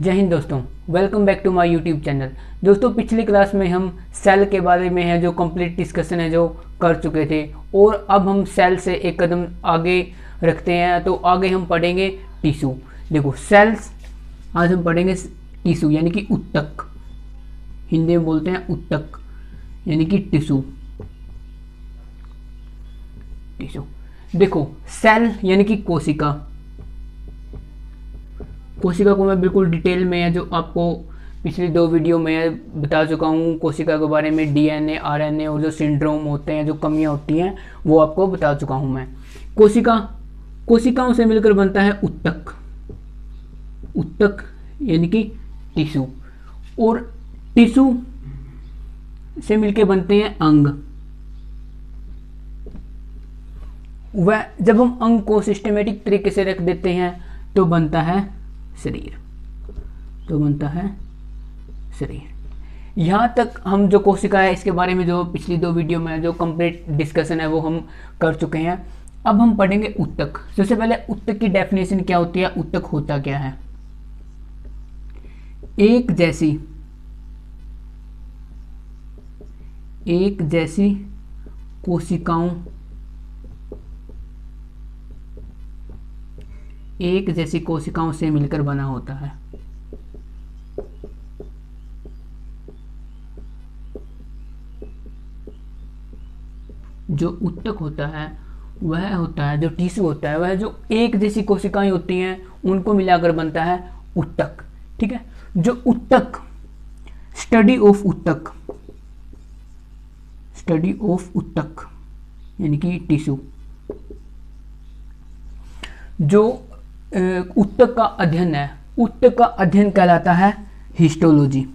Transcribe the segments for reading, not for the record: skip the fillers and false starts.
जय हिंद दोस्तों, welcome back to my YouTube channel. दोस्तों, पिछली क्लास में हम सेल के बारे में है जो कंप्लीट डिस्कशन है जो कर चुके थे, और अब हम सेल से एक कदम आगे रखते हैं। तो आगे हम पढ़ेंगे टिश्यू। देखो सेल्स, आज हम पढ़ेंगे टिश्यू यानी कि ऊतक। हिंदी में बोलते हैं ऊतक यानी कि टिश्यू। टिश्यू देखो, सेल यानी कि कोशिका। कोशिका को मैं बिल्कुल डिटेल में है जो आपको पिछली दो वीडियो में बता चुका हूँ। कोशिका के बारे में डीएनए, आरएनए और जो सिंड्रोम होते हैं, जो कमियां होती हैं, वो आपको बता चुका हूँ मैं। कोशिकाओं से मिलकर बनता है ऊतक। ऊतक यानी कि टिश्यू, और टिश्यू से मिलकर बनते हैं अंग। वह जब हम अंग को सिस्टमेटिक तरीके से रख देते हैं तो बनता है शरीर। यहाँ तक हम जो कोशिका है इसके बारे में जो पिछली दो वीडियो में जो कंप्लीट डिस्कशन है वो हम कर चुके हैं। अब हम पढ़ेंगे ऊतक। सबसे पहले ऊतक की डेफिनेशन क्या होती है, ऊतक होता क्या है। एक जैसी कोशिकाओं से मिलकर बना होता है। जो ऊतक होता है वह होता है, जो टिश्यू होता है वह जो एक जैसी कोशिकाएं होती हैं उनको मिलाकर बनता है ऊतक। ठीक है, जो ऊतक, स्टडी ऑफ ऊतक यानी कि टिश्यू, जो ऊतक का अध्ययन है, ऊतक का अध्ययन कहलाता है हिस्टोलॉजी।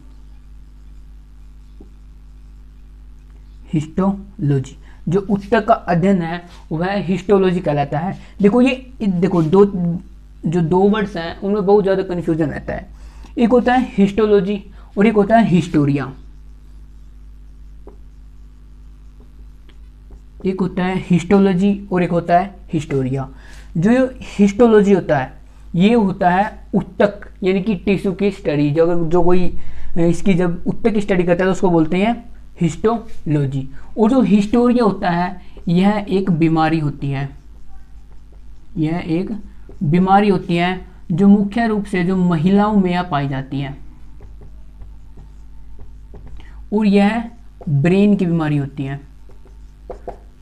जो ऊतक का अध्ययन है वह हिस्टोलॉजी कहलाता है। देखो दो वर्ड्स हैं उनमें बहुत ज़्यादा कन्फ्यूजन रहता है। एक होता है हिस्टोलॉजी और एक होता है हिस्टोरिया। एक होता है हिस्टोलॉजी और एक होता है हिस्टोरिया। जो हिस्टोलॉजी होता है ये होता है ऊतक यानी कि टिश्यू की स्टडी। जो कोई इसकी जब ऊतक की स्टडी करता है तो उसको बोलते हैं हिस्टोलॉजी। और जो हिस्टोरिया होता है यह एक बीमारी होती है जो मुख्य रूप से जो महिलाओं में पाई जाती है, और यह ब्रेन की बीमारी होती है।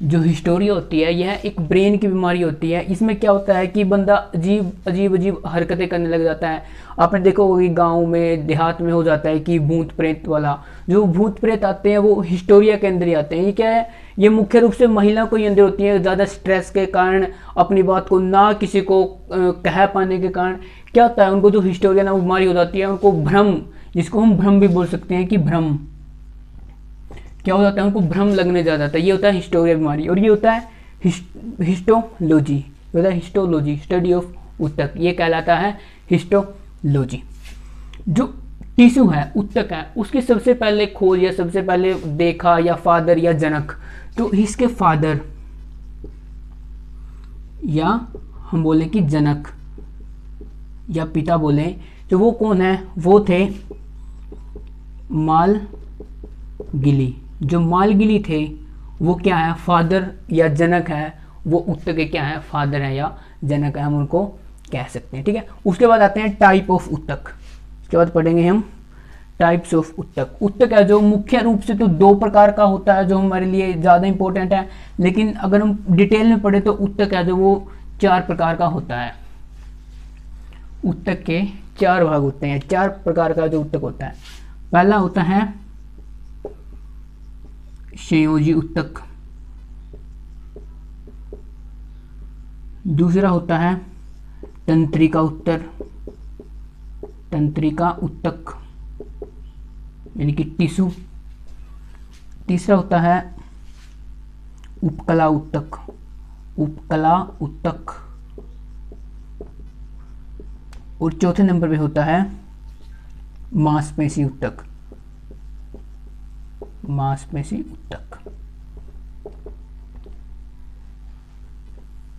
जो हिस्टोरिया होती है यह एक ब्रेन की बीमारी होती है। इसमें क्या होता है कि बंदा अजीब हरकतें करने लग जाता है। आपने देखो कि गांव में, देहात में हो जाता है कि भूत प्रेत वाला, जो भूत प्रेत आते हैं वो हिस्टोरिया के अंदर ही आते हैं। ये क्या है, ये मुख्य रूप से महिला को ही अंदर होती है। ज़्यादा स्ट्रेस के कारण, अपनी बात को ना किसी को कह पाने के कारण क्या होता है, उनको जो हिस्टोरिया नामक बीमारी हो जाती है, उनको भ्रम, जिसको हम भ्रम भी बोल सकते हैं कि भ्रम क्या हो जाता है, उनको भ्रम लगने जा जाता है। ये होता है हिस्टोरिया बीमारी। और ये होता है हिस्टोलॉजी, स्टडी ऑफ ऊतक, ये कहलाता है हिस्टोलॉजी। जो टिश्यू है, ऊतक है, उसकी सबसे पहले खोज या सबसे पहले देखा या फादर या जनक, तो इसके फादर या हम बोले कि जनक या पिता बोले, तो वो कौन है, वो थे मालगिली। जो मालगिली थे वो क्या है, फादर या जनक है। वो ऊतक के क्या है, फादर है या जनक है, हम उनको कह सकते हैं। ठीक है, उसके बाद आते हैं टाइप ऑफ ऊतक। उसके बाद पढ़ेंगे हम टाइप्स ऑफ ऊतक। ऊतक है जो मुख्य रूप से तो दो प्रकार का होता है जो हमारे लिए ज़्यादा इंपॉर्टेंट है, लेकिन अगर हम डिटेल में पढ़े तो ऊतक है जो वो 4 प्रकार का होता है। ऊतक के 4 भाग होते हैं, 4 प्रकार का जो ऊतक होता है। पहला होता है संयोजी ऊतक, दूसरा होता है तंत्रिका ऊतक यानी कि टिश्यू, तीसरा होता है उपकला ऊतक, और चौथे नंबर पे होता है मांसपेशी ऊतक।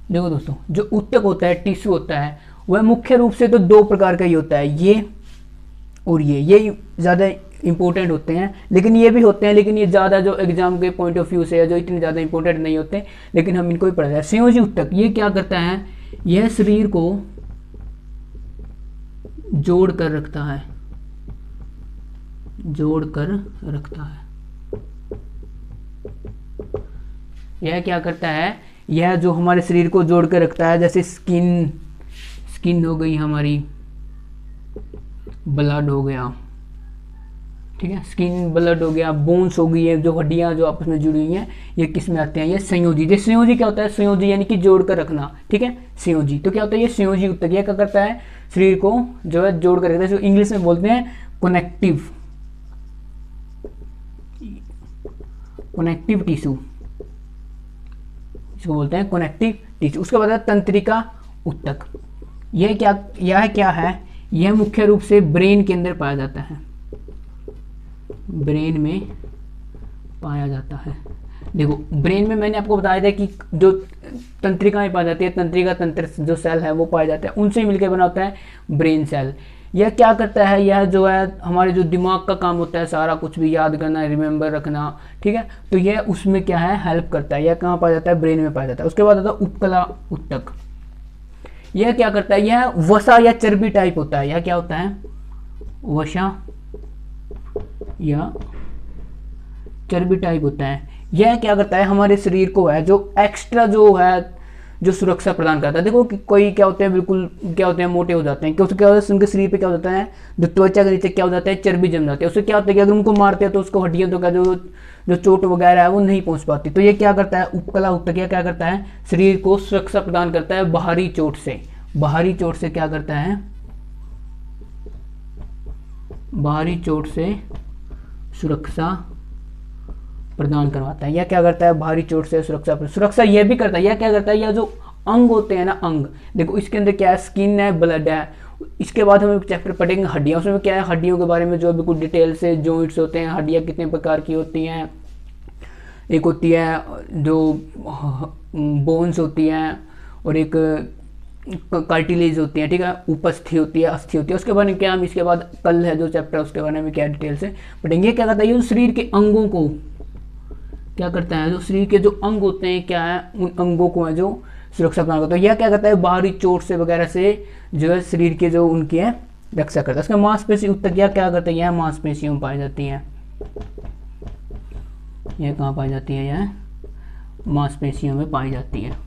देखो दोस्तों, जो ऊतक होता है, टिश्यू होता है, वह मुख्य रूप से तो 2 प्रकार का ही होता है। ये और ये ज़्यादा इंपॉर्टेंट होते हैं, लेकिन ये भी होते हैं, लेकिन ये ज़्यादा जो एग्जाम के पॉइंट ऑफ व्यू से है जो इतने ज़्यादा इंपॉर्टेंट नहीं होते, लेकिन हम इनको ही पढ़ते हैं। संयोजी ऊतक ये क्या करता है, यह शरीर को जोड़ कर रखता है, जोड़ कर रखता है। यह क्या करता है, यह जो हमारे शरीर को जोड़ कर रखता है, जैसे स्किन हो गई हमारी, ब्लड हो गया, ठीक है, स्किन ब्लड हो गया, बोन्स हो गई है, जो हड्डियां जो आपस में जुड़ी हुई हैं, ये किस में आते हैं, ये संयोजी। ये संयोजी क्या होता है, संयोजी यानी कि जोड़ कर रखना, ठीक है, संयोजी। तो क्या होता है, ये संयोजी ऊतक ये क्या करता है, शरीर को जो है जोड़ कर रखता है, जो इंग्लिश में बोलते हैं कनेक्टिव टिश्यू, इसको बोलते हैं कनेक्टिव टिश्यू। उसके बाद तंत्रिका ऊतक, यह क्या है, यह मुख्य रूप से ब्रेन के अंदर पाया जाता है, ब्रेन में पाया जाता है। देखो ब्रेन में मैंने आपको बताया था कि जो तंत्रिकाएं पाई जाती है, तंत्रिका तंत्र जो सेल है वो पाए जाते हैं, उनसे मिलकर बना होता है ब्रेन सेल। यह क्या करता है, यह जो है हमारे जो दिमाग का काम होता है, सारा कुछ भी याद करना, रिमेंबर रखना, ठीक है, तो यह उसमें क्या है, हेल्प करता है। यह कहाँ पाया जाता है, ब्रेन में पाया जाता है। उसके बाद आता है उपकला ऊतक, यह क्या करता है, यह वसा या चर्बी टाइप होता है। यह क्या होता है, वसा या चर्बी टाइप होता है। यह क्या करता है, हमारे शरीर को है जो एक्स्ट्रा जो है जो सुरक्षा प्रदान करता है। देखो कि कोई क्या होते हैं, बिल्कुल क्या होते हैं, मोटे हो जाते हैं, क्योंकि क्या होता है, उनके शरीर पे क्या होता है, जो त्वचा के नीचे क्या हो जाता है, चर्बी जम जाती है। उससे क्या होता है कि अगर उनको मारते हैं तो उसको हड्डियों तो क्या जो चोट वगैरह है वो नहीं पहुंच पाती। तो ये क्या करता है, उपकला ऊतक क्या करता है, शरीर को सुरक्षा प्रदान करता है बाहरी चोट से। बाहरी चोट से क्या करता है, बाहरी चोट से सुरक्षा प्रदान करवाता है। यह क्या करता है, बाहरी चोट से सुरक्षा यह भी करता है। यह क्या करता है, यह जो अंग होते हैं ना, अंग देखो इसके अंदर क्या है, स्किन है, ब्लड है। इसके बाद हम एक चैप्टर पढ़ेंगे हड्डियां, उसमें क्या है, हड्डियों के बारे में जो बिल्कुल डिटेल से, जॉइंट्स होते हैं, हड्डियां कितने प्रकार की होती हैं, एक होती है जो बोन्स होती हैं, और एक कार्टिलेज होती है, ठीक है, उपस्थि होती है, अस्थि होती है। उसके बारे में क्या हम इसके बाद कल है जो चैप्टर उसके बारे में क्या डिटेल से पढ़ेंगे। क्या करता है, ये शरीर के अंगों को क्या करता है, जो शरीर के जो अंग होते हैं क्या है, उन अंगों को है जो सुरक्षा प्रदान करता है। यह क्या करता है, बाहरी चोट से वगैरह से जो है शरीर के जो उनकी है रक्षा करता है। उसका मांसपेशी ऊतक क्या करता है, यह मांसपेशियों में पाई जाती है। यह कहाँ पाई जाती है, यह मांसपेशियों में पाई जाती है।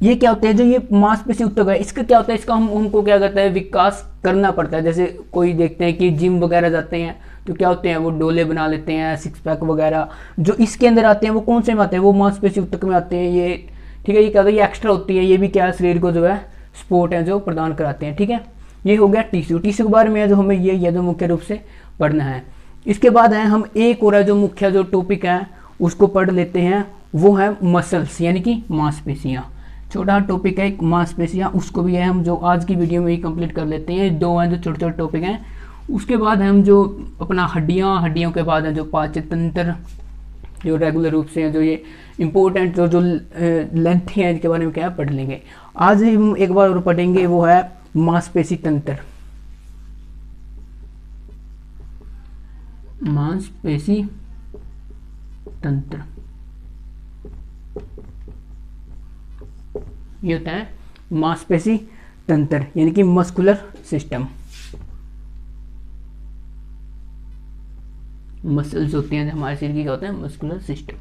ये क्या होता है, जो ये मांसपेशी ऊतक है, इसका क्या होता है, इसका हमको क्या करता है, विकास करना पड़ता है। जैसे कोई देखते हैं कि जिम वगैरह जाते हैं तो क्या होते हैं, वो डोले बना लेते हैं, सिक्स पैक वगैरह, जो इसके अंदर आते हैं वो कौन से में आते हैं, वो मांसपेशी ऊतक में आते हैं। ये ठीक है, ये क्या होता है, ये एक्स्ट्रा होती है, ये भी क्या है, शरीर को जो है सपोर्ट है जो प्रदान कराते हैं। ठीक है, ये हो गया टिश्यू। टिश्यू के बारे में जो हमें ये जो मुख्य रूप से पढ़ना है। इसके बाद है हम एक और जो मुख्य जो टॉपिक है उसको पढ़ लेते हैं, वो है मसल्स यानी कि मांसपेशियाँ। छोटा टॉपिक है मांसपेशियाँ, उसको भी है हम जो आज की वीडियो में ही कंप्लीट कर लेते हैं। दो हैं जो छोटे छोटे टॉपिक हैं। उसके बाद हम जो अपना हड्डियों के बाद है जो पाचन तंत्र, जो रेगुलर रूप से है, जो ये इम्पोर्टेंट जो लेंथ है इनके बारे में क्या पढ़ लेंगे। आज हम एक बार और पढ़ेंगे, वो है मांसपेशी तंत्र। मांसपेशी तंत्र ये होता है मांसपेशी तंत्र यानी कि मस्कुलर सिस्टम। मसल्स होती हैं हमारे शरीर की, क्या होता है, मस्कुलर सिस्टम।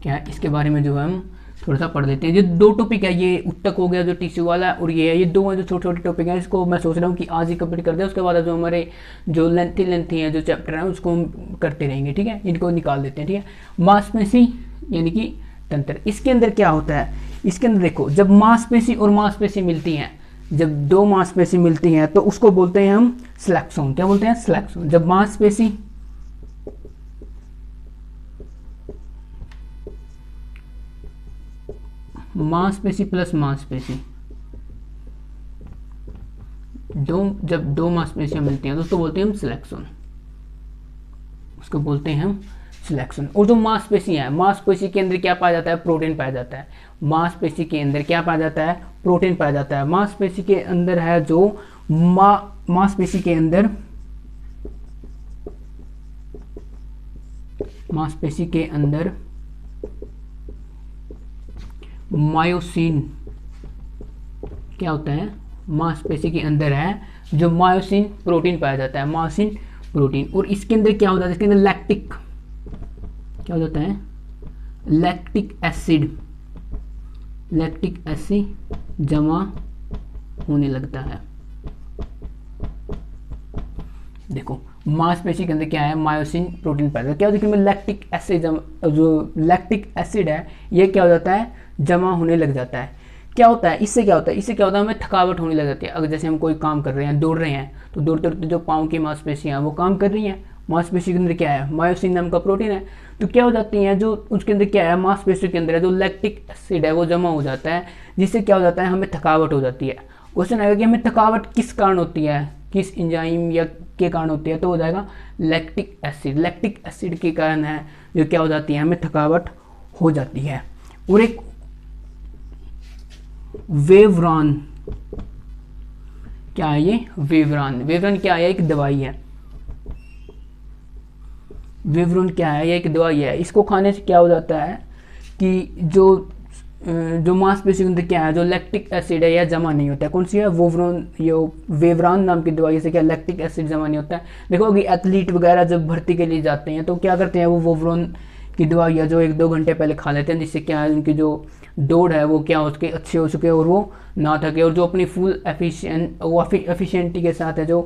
क्या है, इसके बारे में जो है हम थोड़ा सा पढ़ लेते हैं। ये दो टॉपिक है, ये ऊतक हो गया जो टिश्यू वाला, और ये है, ये दो हैं जो छोटे छोटे टॉपिक हैं। इसको मैं सोच रहा हूँ कि आज ही कंप्लीट कर दें। उसके बाद जो हमारे जो लेंथी है जो चैप्टर है उसको हम करते रहेंगे। ठीक है, इनको निकाल देते हैं। ठीक है, मांसपेशी यानी कि तंत्र, इसके अंदर क्या होता है, इसके अंदर देखो, जब मांसपेशी और मांसपेशी मिलती हैं, जब दो मांसपेशी मिलती हैं तो उसको बोलते हैं हम स्लैक्सोन। क्या बोलते हैं, स्लैक्सोन। जब मांसपेशी प्लस मांसपेशी जब दो मांसपेशियां मिलती हैं तो उसको बोलते हैं हम सिलेक्शन, उसको बोलते हैं हम सिलेक्शन। और जो मांसपेशी है, मांसपेशी के अंदर क्या पाया जाता है, प्रोटीन पाया जाता है। मांसपेशी के अंदर क्या पाया जाता है, प्रोटीन पाया जाता है। मांसपेशी के अंदर है जो मांसपेशी के अंदर, मांसपेशी के अंदर मायोसिन क्या होता है, मांसपेशी के अंदर है जो मायोसिन प्रोटीन पाया जाता है, मायोसिन प्रोटीन। और इसके अंदर क्या होता है, इसके अंदर लैक्टिक क्या हो जाता है, लैक्टिक एसिड, लैक्टिक एसिड जमा होने लगता है। देखो मांसपेशी के अंदर क्या है, मायोसिन प्रोटीन पाया जाता है, क्या होता है कि लैक्टिक एसिड, जो लैक्टिक एसिड है ये क्या हो जाता है, जमा होने लग जाता है। क्या होता है इससे, क्या होता है इससे, क्या होता है हमें थकावट होने लग जाती है। अगर जैसे हम कोई काम कर रहे हैं, दौड़ रहे हैं, तो दौड़ते दौड़ते जो पाँव की मांसपेशियाँ हैं वो काम कर रही हैं, मांसपेशी के अंदर क्या है, मायोसिन नाम का प्रोटीन है। तो क्या हो जाती हैं, जो उसके अंदर क्या है, मांसपेशी के अंदर है जो लैक्टिक एसिड है वो जमा हो जाता है, जिससे क्या हो जाता है, हमें थकावट हो जाती है। क्वेश्चन आएगा कि हमें थकावट किस कारण होती है, किस एंजाइम या के कारण होती है, तो हो जाएगा लैक्टिक एसिड, लैक्टिक एसिड के कारण है जो क्या हो जाती है, हमें थकावट हो जाती है। और एक वेवरान, क्या है ये, वेवरान, वेवरान क्या है, एक दवाई है। वेवरान क्या है, ये एक दवाई है। इसको खाने से क्या हो जाता है कि जो मांसपेशी के अंदर क्या है, जो लैक्टिक एसिड है यह जमा नहीं होता है। कौन सी है, वोवरॉन, ये वेवरान नाम की दवाई से क्या लैक्टिक एसिड जमा नहीं होता है। देखो अभी एथलीट वगैरह जब भर्ती के लिए जाते हैं तो क्या करते हैं, वो वोवरॉन की दवाई है जो 1-2 घंटे पहले खा लेते हैं, जिससे क्या है उनकी जो दौड़ है वो क्या उसके अच्छे हो चुके और वो ना थके, और जो अपनी फुल एफिशिएंटी के साथ है जो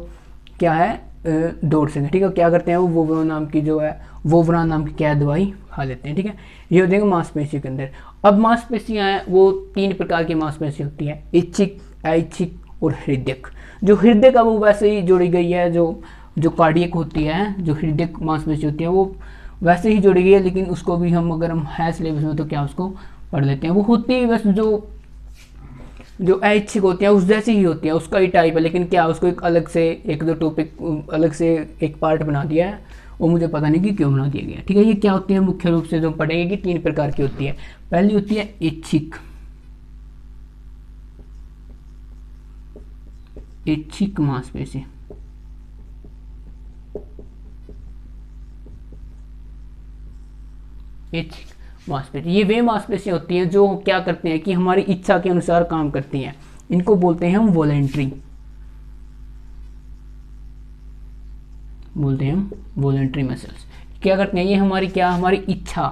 क्या है दौड़ सकें। ठीक है, क्या करते हैं वो वोवरॉन नाम की जो है, वोवरान नाम की क्या दवाई खा लेते हैं। ठीक है, ये हो जाएगा मांसपेशी के अंदर। अब मांसपेशियाँ हैं वो 3 प्रकार की मांसपेशी होती है, इच्छिक, ऐच्छिक और हृदयक। जो हृदय का वो वैसे ही जोड़ी गई है, जो कार्डियक होती है, जो हृदय मांसपेशी होती है वो वैसे ही जोड़ी गई है, लेकिन उसको भी हम अगर हम है सिलेबस में तो क्या उसको पढ़ लेते हैं। वो होती है बस जो ऐच्छिक होती है उस जैसी ही होती है, उसका ही टाइप है, लेकिन क्या उसको एक अलग से 1-2 टॉपिक अलग से एक पार्ट बना दिया है, वो मुझे पता नहीं कि क्यों बना दिया गया। ठीक है, ये क्या होती है मुख्य रूप से जो पढ़ेंगे कि 3 प्रकार की होती है। पहली होती है इच्छिक, इच्छिक मांसपेशी, इच्छिक मांसपेशी, ये वे मांसपेशियां होती हैं जो क्या करते हैं कि हमारी इच्छा के अनुसार काम करती हैं। इनको बोलते हैं हम वॉलेंट्री, बोलते हैं हम वॉलेंट्री मसल्स। क्या करते हैं ये हमारी क्या, हमारी इच्छा,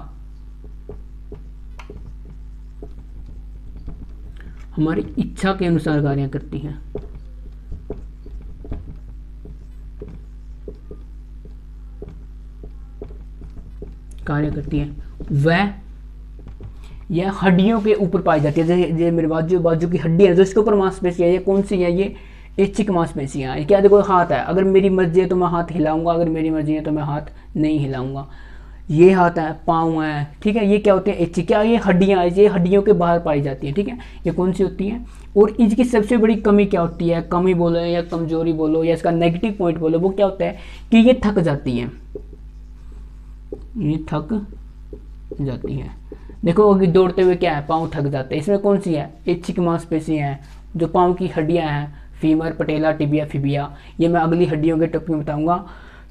हमारी इच्छा के अनुसार कार्य करती हैं। कार्य करती है वह यह हड्डियों के ऊपर पाई जाती है। जैसे मेरे बाजू की हड्डी है जो इसके ऊपर मांसपेशी है, ये कौन सी है, ये ऐच्छिक मांसपेशियां हैं। क्या देखो हाथ है, अगर मेरी मर्जी है तो मैं हाथ हिलाऊंगा, अगर मेरी मर्जी है तो मैं हाथ नहीं हिलाऊंगा। ये हाथ है, पाँव है, ठीक है, ये क्या होते हैं ऐच्छिक, क्या ये हड्डियाँ, ये हड्डियों के बाहर पाई जाती है। ठीक है, ये कौन सी होती है। और इसकी सबसे बड़ी कमी क्या होती है, कमी बोलो या कमजोरी बोलो या इसका नेगेटिव पॉइंट बोलो, वो क्या होता है कि ये थक जाती है, ये थक जाती है। देखो अगर दौड़ते हुए क्या है, पाँव थक जाते हैं, इसमें कौन सी है, ऐच्छिक मांसपेशी है। जो पाँव की हड्डियां हैं, फीमर, पटेला, टिबिया, फिबिया, ये मैं अगली हड्डियों के टॉपिक में बताऊंगा।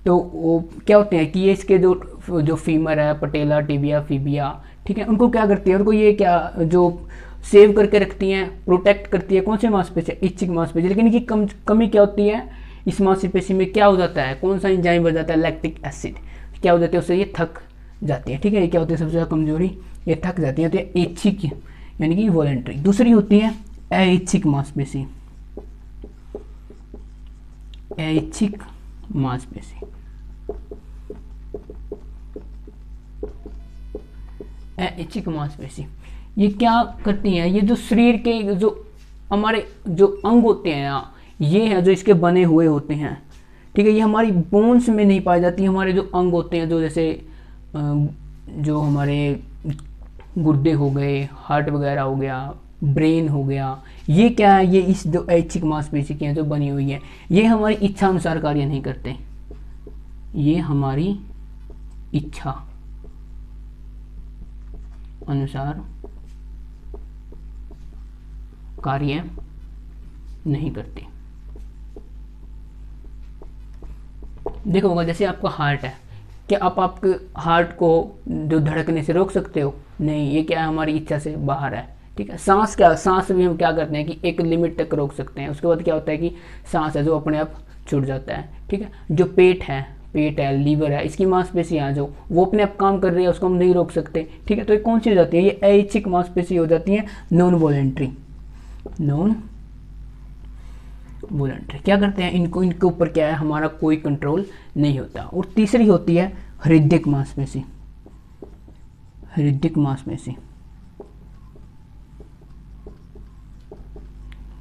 तो वो क्या होते हैं कि ये इसके जो फीमर है, पटेला, टिबिया, फिबिया, ठीक है, उनको क्या करती है, उनको ये क्या जो सेव करके रखती हैं, प्रोटेक्ट करती है, कौन से मांसपेशी, ऐच्छिक मांसपेशी। लेकिन इनकी कमी क्या होती है, इस मांसपेशी में क्या हो जाता है, कौन सा एंजाइम बन जाता है, लैक्टिक एसिड, क्या हो जाती है उससे ये थक जाती है। ठीक है, ये क्या होती है सबसे ज़्यादा कमजोरी, ये थक जाती है। तो ये ऐच्छिक यानी कि वॉलेंट्री। दूसरी होती है अऐच्छिक मांसपेशी, अऐच्छिक मांसपेशी, अऐच्छिक मांसपेशी ये क्या करती हैं, ये जो शरीर के जो हमारे जो अंग होते हैं ना, ये है जो इसके बने हुए होते हैं। ठीक है, ये हमारी बोन्स में नहीं पाई जाती, हमारे जो अंग होते हैं, जो जैसे जो हमारे गुर्दे हो गए, हार्ट वगैरह हो गया, ब्रेन हो गया, ये क्या है, ये इस जो ऐच्छिक मांसपेशी की जो बनी हुई है, ये हमारी इच्छा अनुसार कार्य नहीं करते, ये हमारी इच्छा अनुसार कार्य नहीं करते। देखो होगा जैसे आपका हार्ट है, क्या आप आपके हार्ट को जो धड़कने से रोक सकते हो? नहीं, ये क्या है, हमारी इच्छा से बाहर है। ठीक है, सांस क्या, सांस भी हम क्या करते हैं कि एक लिमिट तक रोक सकते हैं, उसके बाद क्या होता है कि सांस है जो अपने आप छूट जाता है। ठीक है, जो पेट है, लीवर है, इसकी मांसपेशियाँ जो वो अपने आप काम कर रही है, उसको हम नहीं रोक सकते। ठीक है, तो ये कौन सी हो जाती है? ये ऐच्छिक मांसपेशी हो जाती है, नॉन वॉलेंट्री। नॉन वॉलेंट्री क्या करते हैं, इनको इनके ऊपर क्या है, हमारा कोई कंट्रोल नहीं होता। और तीसरी होती है हृदयक मांसपेशी। हृदयक मांसपेशी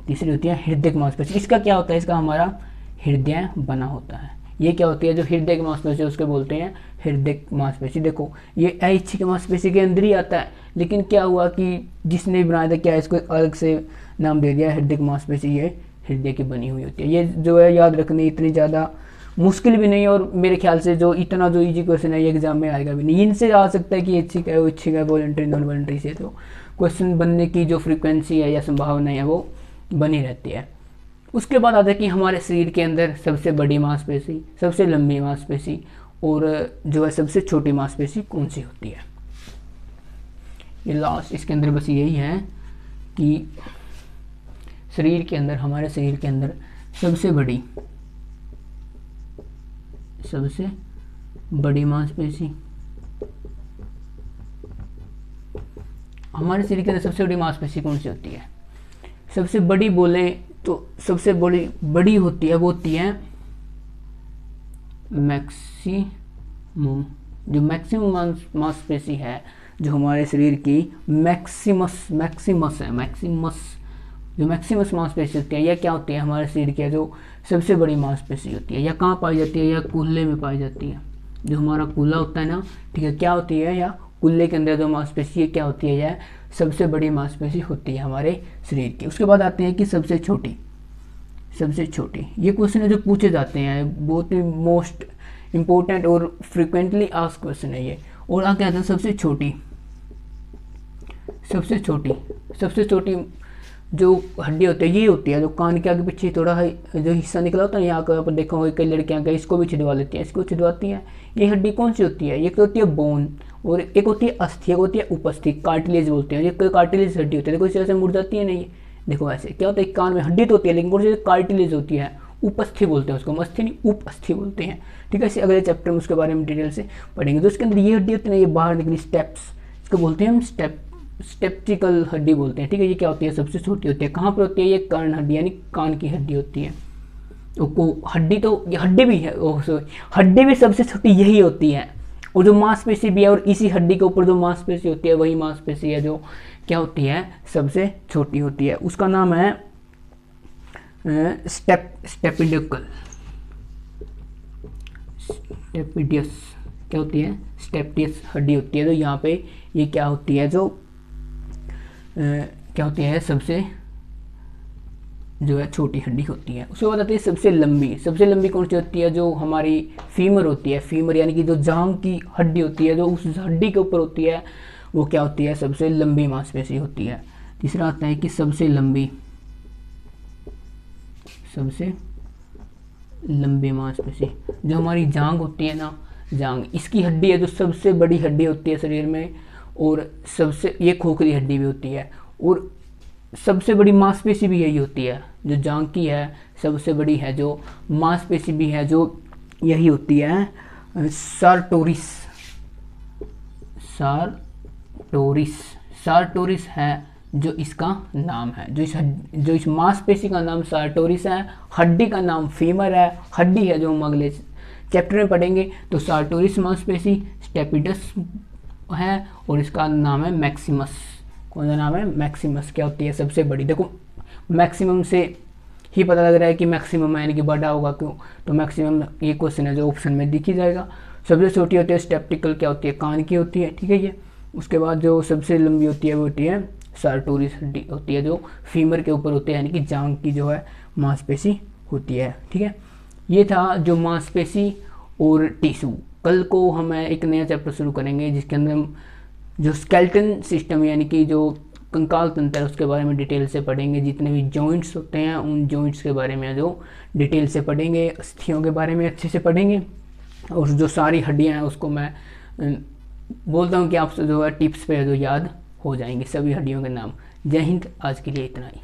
तीसरी होती है हृदयक मांसपेशी। इसका क्या होता है, इसका हमारा हृदय बना होता है। ये क्या होती है, जो हृदय मांसपेशी उसके बोलते हैं हृदय मांसपेशी। देखो ये ऐच्छिक मांसपेशी के अंदर ही आता है, लेकिन क्या हुआ कि जिसने भी बनाया था क्या इसको अलग से नाम दे दिया हृदय मांसपेशी। ये हृदय की बनी हुई होती है। ये जो है याद रखनी इतनी ज़्यादा मुश्किल भी नहीं है, और मेरे ख्याल से जो इतना जो इजी क्वेश्चन है ये एग्जाम में आएगा भी नहीं। इनसे आ सकता है कि ऐच्छिक है, वो ऐच्छिक है, वॉलंटरी नॉन वॉलंटरी से तो क्वेश्चन बनने की जो फ्रीक्वेंसी है या संभावना है वो बनी रहती है। उसके बाद आता है कि हमारे शरीर के अंदर सबसे बड़ी मांसपेशी, सबसे लंबी मांसपेशी और जो है सबसे छोटी मांसपेशी कौन सी होती है। ये लास्ट इसके अंदर बस यही है कि शरीर के अंदर, हमारे शरीर के अंदर सबसे बड़ी मांसपेशी, हमारे शरीर के अंदर सबसे बड़ी मांसपेशी कौन सी होती है? सबसे बड़ी बोले तो सबसे बड़ी होती है, वो होती है मैक्सिमम। जो मैक्सिमम मांसपेशी है जो हमारे शरीर की मैक्सिमस जो मैक्सिमस मांसपेशी होती है, यह क्या होती है, हमारे शरीर की जो सबसे बड़ी मांसपेशी होती है। यह कहाँ पाई जाती है? यह कूल्हे में पाई जाती है। जो हमारा कूल्हा होता है ना, ठीक है, क्या होती है, या कूल्हे के अंदर जो मांसपेशी है क्या होती है, यह सबसे बड़ी मांसपेशी होती है हमारे शरीर की। उसके बाद आते हैं कि सबसे छोटी। ये क्वेश्चन है जो पूछे जाते हैं, बहुत ही मोस्ट इम्पोर्टेंट और फ्रिक्वेंटली आस्क्ड क्वेश्चन है ये। और आगे आता है सबसे छोटी जो हड्डी होती है, ये होती है जो कान के आगे पीछे थोड़ा जो हिस्सा निकला होता है, यहाँ पर देखो कई लड़कियाँ का इसको भी छिदवा लेती हैं, इसको छिदवाती हैं। ये हड्डी कौन सी होती है? एक तो होती है बोन, और एक होती है अस्थि, एक होती है उपस्थि, कार्टिलेज बोलते हैं। ये कार्टिलेज हड्डी होती है, देखो इस तरह से मुड़ जाती है नहीं, देखो ऐसे क्या होता है, कान में हड्डी तो होती है लेकिन कौन सी कार्टिलेज होती है, उपस्थि बोलते हैं उसको, अस्थि नहीं उपस्थि बोलते हैं। ठीक है, इसे अगले चैप्टर में उसके बारे में डिटेल से पढ़ेंगे। तो इसके अंदर ये हड्डी होती है, ये बाहर निकली स्टेप्स, इसको बोलते हैं हम स्टेप्टिकल हड्डी बोलते हैं। ठीक है, ये क्या होती है, सबसे छोटी होती है। कहाँ पर होती है? ये कर्ण हड्डी यानी कान की हड्डी होती है। तो हड्डी तो ये हड्डी भी है, हड्डी भी सबसे छोटी यही होती है। और जो मांसपेशी भी है, और इसी हड्डी के ऊपर जो मांसपेशी होती है वही मांसपेशी है जो क्या होती है, सबसे छोटी होती है। उसका नाम है स्टेपिडियस। क्या होती है? स्टेपिडियस हड्डी होती है। तो यहाँ पे ये क्या होती है, जो क्या होती है, सबसे जो है छोटी हड्डी होती है। उसके बाद आती है सबसे लंबी कौन सी होती है? जो हमारी फीमर होती है। फीमर यानी कि जो जांघ की हड्डी होती है, जो उस हड्डी के ऊपर होती है, वो क्या होती है, सबसे लंबी मांसपेशी होती है। तीसरा आता है कि सबसे लंबी मांसपेशी जो हमारी जांघ होती है ना, जांघ इसकी हड्डी है जो सबसे बड़ी हड्डी होती है शरीर में, और सबसे ये खोखली हड्डी भी होती है, और सबसे बड़ी मांसपेशी भी यही होती है। जो जांघ की है सबसे बड़ी है जो मांसपेशी भी है, जो यही होती है सारटोरिस है जो इसका नाम है। जो इस मांसपेशी का नाम सारटोरिस है, हड्डी का नाम फीमर है, हड्डी है जो हम अगले चैप्टर में पढ़ेंगे। तो सारटोरिस मांसपेशी स्टेपिडस है, और इसका नाम है मैक्सिमस। कौन सा नाम है? मैक्सिमस। क्या होती है? सबसे बड़ी। देखो मैक्सिमम से ही पता लग रहा है कि मैक्सिमम है यानी कि बड़ा होगा, क्यों? तो मैक्सिमम ये क्वेश्चन है जो ऑप्शन में दिख ही जाएगा। सबसे छोटी होती है स्टेप्टिकल, क्या होती है? कान की होती है। ठीक है ये। उसके बाद जो सबसे लंबी होती है वो होती है सारटोरिस हड्डी होती है, जो फीमर के ऊपर होती है, यानी कि जांघ की जो है मांसपेशी होती है। ठीक है, ये था जो मांसपेशी और टिश्यू। कल को हम एक नया चैप्टर शुरू करेंगे जिसके अंदर हम जो स्केलेटन सिस्टम यानी कि जो कंकाल तंत्र है उसके बारे में डिटेल से पढ़ेंगे, जितने भी जॉइंट्स होते हैं उन जॉइंट्स के बारे में जो डिटेल से पढ़ेंगे, अस्थियों के बारे में अच्छे से पढ़ेंगे, और जो सारी हड्डियां हैं उसको मैं बोलता हूँ कि आपसे जो है टिप्स पे जो याद हो जाएंगे सभी हड्डियों के नाम। जय हिंद, आज के लिए इतना ही।